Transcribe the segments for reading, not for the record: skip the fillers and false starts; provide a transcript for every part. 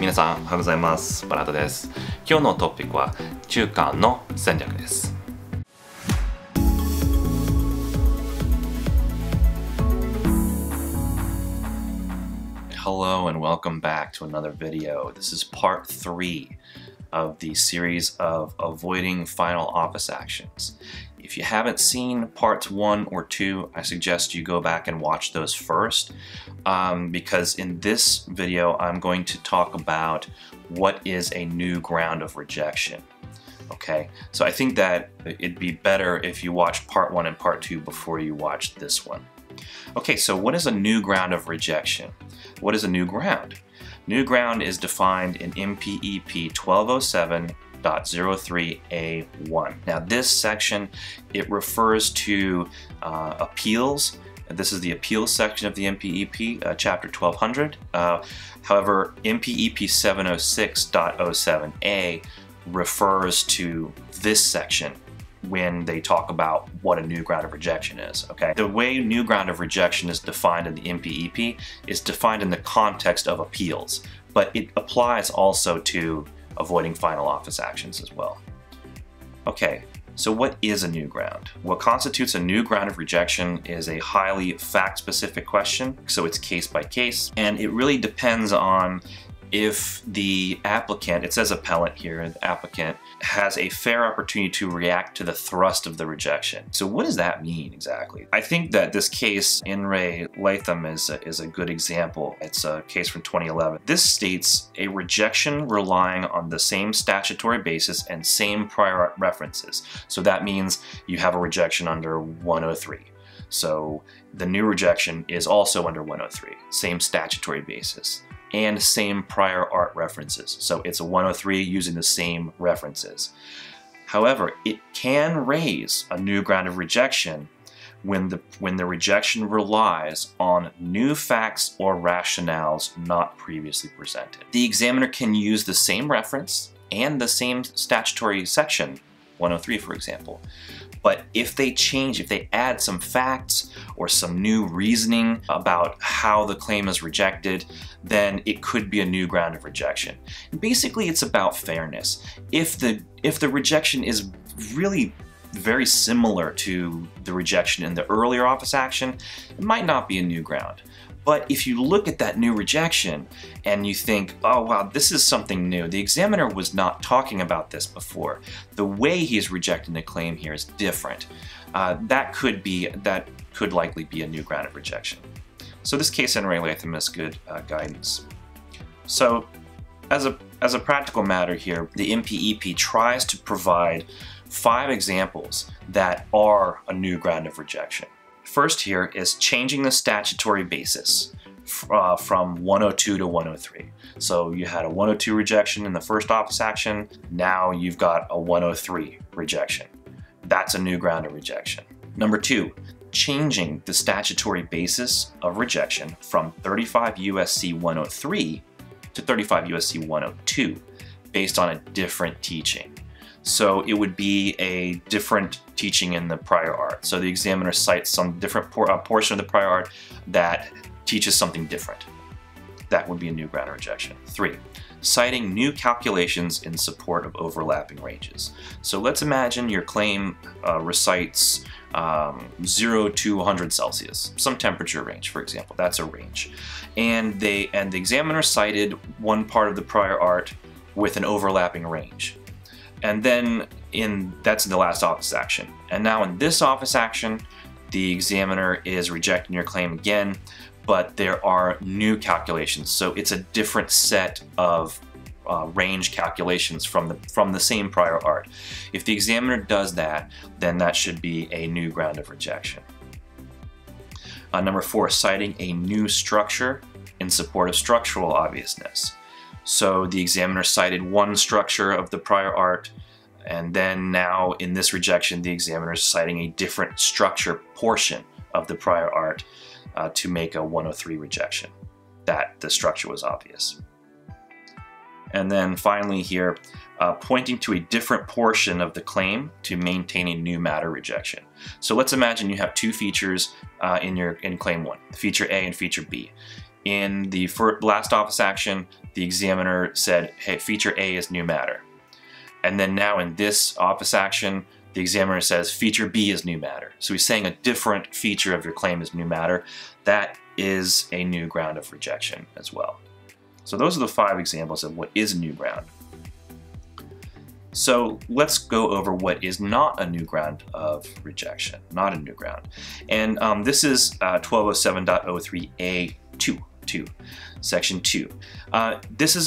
皆さんおはようございます。バラードです。今日のトピックは中間の戦略です。Hello and welcome back to another video. This is part 3 of the series of avoiding final office actions. If you haven't seen parts 1 or 2, I suggest you go back and watch those first, because in this video I'm going to talk about what is a new ground of rejection. Okay, so I think that it'd be better if you watch part 1 and part 2 before you watch this one. Okay, so what is a new ground of rejection? What is a new ground? New ground is defined in MPEP 1207.03A1. Now this section, it refers to appeals. This is the appeals section of the MPEP, chapter 1200. However, MPEP 706.07A refers to this section when they talk about what a new ground of rejection is, okay? The way new ground of rejection is defined in the MPEP is defined in the context of appeals, but it applies also to avoiding final office actions as well. Okay, so what is a new ground? What constitutes a new ground of rejection is a highly fact-specific question, so it's case by case, and it really depends on if the applicant, it says appellant here, the applicant, has a fair opportunity to react to the thrust of the rejection. So what does that mean exactly? I think that this case, In re Latham, is a good example. It's a case from 2011. This states a rejection relying on the same statutory basis and same prior art references. So that means you have a rejection under 103. So the new rejection is also under 103, same statutory basis and same prior art references. So it's a 103 using the same references. However, it can raise a new ground of rejection when the rejection relies on new facts or rationales not previously presented. The examiner can use the same reference and the same statutory section, 103 for example, but if they change, if they add some facts or some new reasoning about how the claim is rejected, then it could be a new ground of rejection. And basically it's about fairness. If the rejection is really very similar to the rejection in the earlier office action, it might not be a new ground. But if you look at that new rejection and you think, oh wow, this is something new, the examiner was not talking about this before, the way he's rejecting the claim here is different, that could likely be a new ground of rejection. So this case in re Latham is good guidance. So as a practical matter here, the MPEP tries to provide 5 examples that are a new ground of rejection. First here is changing the statutory basis from 102 to 103. So you had a 102 rejection in the first office action, now you've got a 103 rejection. That's a new ground of rejection. Number 2, changing the statutory basis of rejection from 35 U.S.C. 103 to 35 U.S.C. 102 based on a different teaching. So it would be a different teaching in the prior art. So the examiner cites some different portion of the prior art that teaches something different. That would be a new ground of rejection. 3, citing new calculations in support of overlapping ranges. So let's imagine your claim recites 0 to 100 Celsius, some temperature range, for example. That's a range. And the examiner cited one part of the prior art with an overlapping range. And then that's in the last office action. And now in this office action, the examiner is rejecting your claim again, but there are new calculations. So it's a different set of range calculations from the same prior art. If the examiner does that, then that should be a new ground of rejection. Number 4, citing a new structure in support of structural obviousness. So the examiner cited one structure of the prior art, and then now in this rejection the examiner is citing a different structure portion of the prior art to make a 103 rejection, that the structure was obvious. And then finally here, pointing to a different portion of the claim to maintain a new matter rejection. So let's imagine you have 2 features in claim 1, feature A and feature B. in the last office action, the examiner said, hey, feature A is new matter. And then now in this office action, the examiner says feature B is new matter. So he's saying a different feature of your claim is new matter. That is a new ground of rejection as well. So those are the 5 examples of what is a new ground. So let's go over what is not a new ground of rejection, not a new ground. And this is 1207.03a2, section 2. This is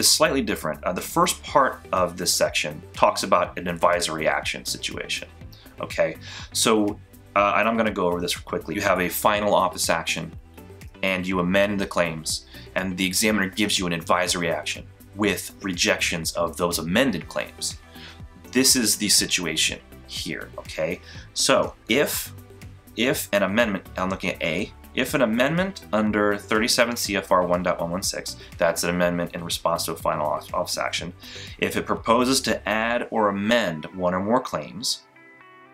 slightly different. The first part of this section talks about an advisory action situation. Okay, so, and I'm going to go over this quickly. You have a final office action and you amend the claims, and the examiner gives you an advisory action with rejections of those amended claims. This is the situation here, okay? So if an amendment, I'm looking at A, if an amendment under 37 CFR 1.116, that's an amendment in response to a final office action, if it proposes to add or amend one or more claims,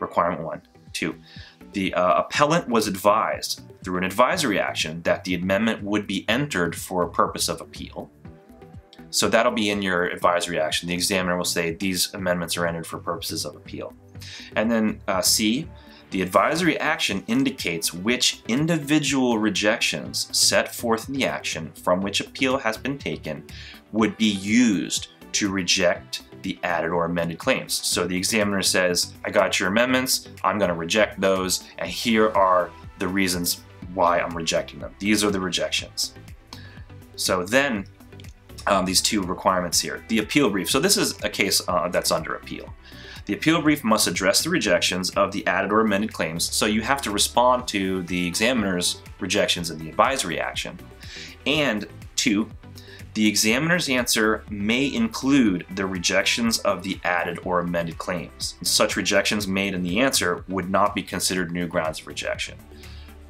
requirement 1, 2, the appellant was advised through an advisory action that the amendment would be entered for a purpose of appeal. So that'll be in your advisory action. The examiner will say these amendments are entered for purposes of appeal. And then C, the advisory action indicates which individual rejections set forth in the action from which appeal has been taken would be used to reject the added or amended claims. So the examiner says, I got your amendments, I'm going to reject those, and here are the reasons why I'm rejecting them. These are the rejections. So then these 2 requirements here. The appeal brief. So this is a case that's under appeal. The appeal brief must address the rejections of the added or amended claims, so you have to respond to the examiner's rejections in the advisory action. And 2, the examiner's answer may include the rejections of the added or amended claims. Such rejections made in the answer would not be considered new grounds of rejection.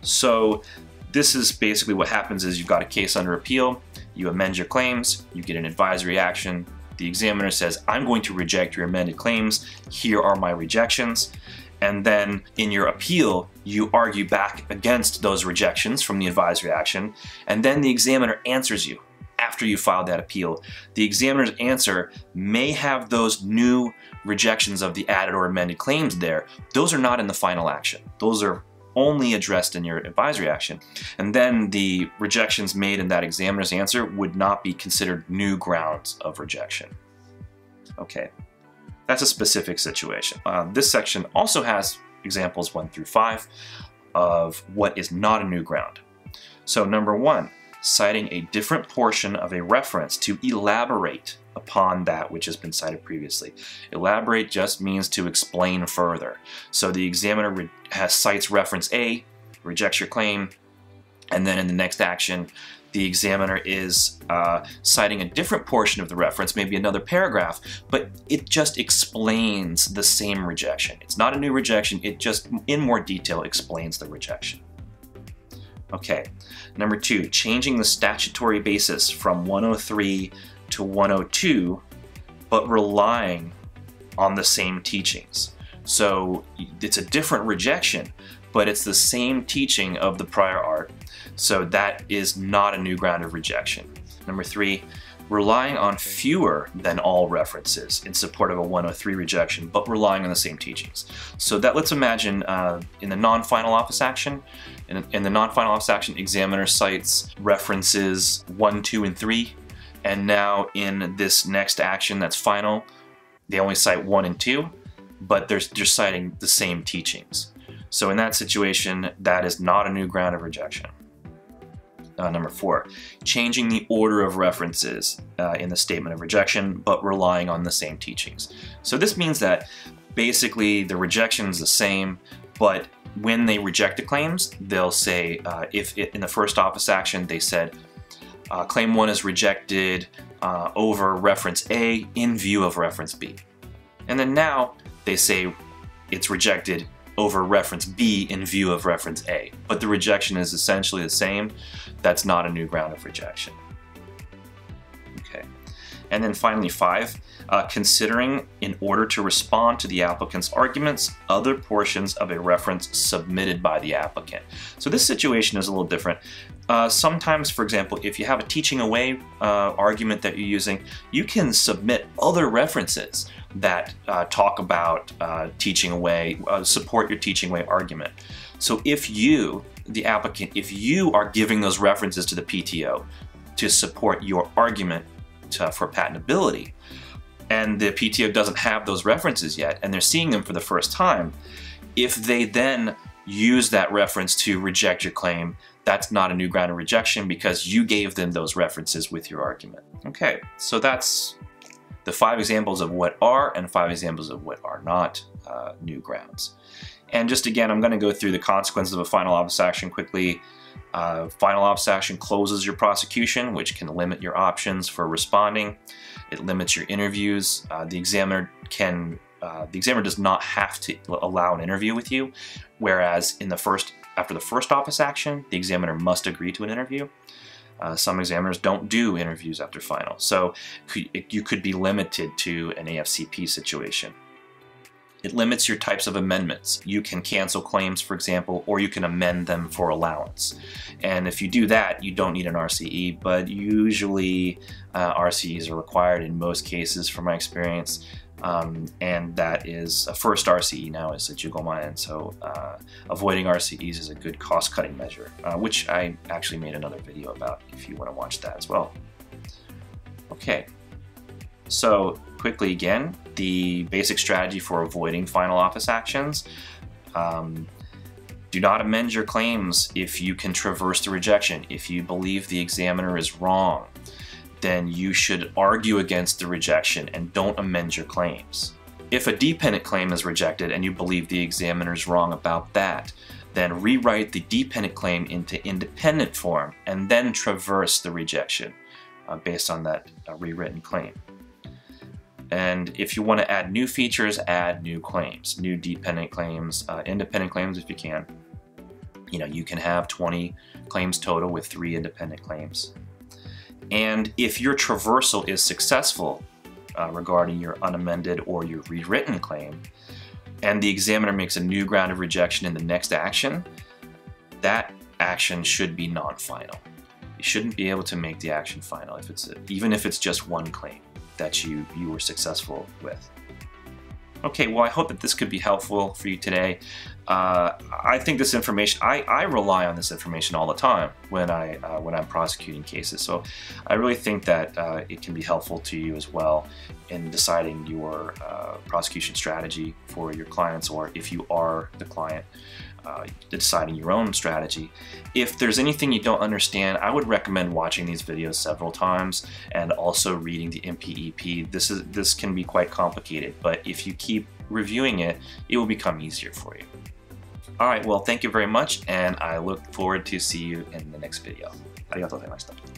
So this is basically what happens is you've got a case under appeal, you amend your claims, you get an advisory action, the examiner says, I'm going to reject your amended claims, here are my rejections, and then in your appeal, you argue back against those rejections from the advisory action, and then the examiner answers you after you filed that appeal. The examiner's answer may have those new rejections of the added or amended claims there. Those are not in the final action. Those are only addressed in your advisory action. And then the rejections made in that examiner's answer would not be considered new grounds of rejection. Okay, that's a specific situation. This section also has examples 1 through 5 of what is not a new ground. So number 1, citing a different portion of a reference to elaborate upon that which has been cited previously. Elaborate just means to explain further. So the examiner cites reference A, rejects your claim, and then in the next action, the examiner is citing a different portion of the reference, maybe another paragraph, but it just explains the same rejection. It's not a new rejection, it just in more detail explains the rejection. Okay, number 2, changing the statutory basis from 103 to 102, but relying on the same teachings. So it's a different rejection, but it's the same teaching of the prior art. So that is not a new ground of rejection. Number 3, relying on fewer than all references in support of a 103 rejection, but relying on the same teachings. So that, let's imagine in the non-final office action, in the non-final office action, examiner cites references 1, 2, and 3, and now in this next action that's final, they only cite 1 and 2, but they're citing the same teachings. So in that situation, that is not a new ground of rejection. Number 4, changing the order of references in the statement of rejection, but relying on the same teachings. So this means that basically the rejection is the same, but when they reject the claims, they'll say, in the first office action, they said, claim 1 is rejected over reference A in view of reference B. And then now they say it's rejected over reference B in view of reference A. But the rejection is essentially the same. That's not a new ground of rejection. Okay. And then finally 5, considering in order to respond to the applicant's arguments, other portions of a reference submitted by the applicant. So this situation is a little different. Sometimes, for example, if you have a teaching away argument that you're using, you can submit other references that talk about teaching away, support your teaching away argument. So if you, the applicant, if you are giving those references to the PTO to support your argument for patentability, and the PTO doesn't have those references yet, and they're seeing them for the first time, if they then use that reference to reject your claim, that's not a new ground of rejection because you gave them those references with your argument. Okay, so that's the 5 examples of what are and 5 examples of what are not new grounds. And just again, I'm going to go through the consequences of a final office action quickly. Final office action closes your prosecution, which can limit your options for responding. It limits your interviews. The examiner does not have to allow an interview with you, whereas after the first office action, the examiner must agree to an interview. Some examiners don't do interviews after final, so you could be limited to an AFCP situation. It limits your types of amendments. You can cancel claims, for example, or you can amend them for allowance. And if you do that, you don't need an RCE, but usually RCEs are required in most cases from my experience. And that is a first RCE now is a Jugoman, and so avoiding RCEs is a good cost-cutting measure, which I actually made another video about if you want to watch that as well. Okay, so quickly again, the basic strategy for avoiding final office actions. Do not amend your claims if you can traverse the rejection. If you believe the examiner is wrong, then you should argue against the rejection and don't amend your claims. If a dependent claim is rejected and you believe the examiner is wrong about that, then rewrite the dependent claim into independent form and then traverse the rejection based on that rewritten claim. And if you want to add new features, add new claims, new dependent claims, independent claims if you can. You know, you can have 20 claims total with 3 independent claims. And if your traversal is successful regarding your unamended or your rewritten claim, and the examiner makes a new ground of rejection in the next action, that action should be non-final. You shouldn't be able to make the action final even if it's just one claim that you were successful with. Okay, well, I hope that this could be helpful for you today. I think this information, I rely on this information all the time when I'm prosecuting cases. So I really think that it can be helpful to you as well in deciding your prosecution strategy for your clients, or if you are the client, deciding your own strategy. If there's anything you don't understand, I would recommend watching these videos several times and also reading the MPEP. This can be quite complicated, but if you keep reviewing it, it will become easier for you. Alright, well, thank you very much, and I look forward to see you in the next video. ありがとうございました。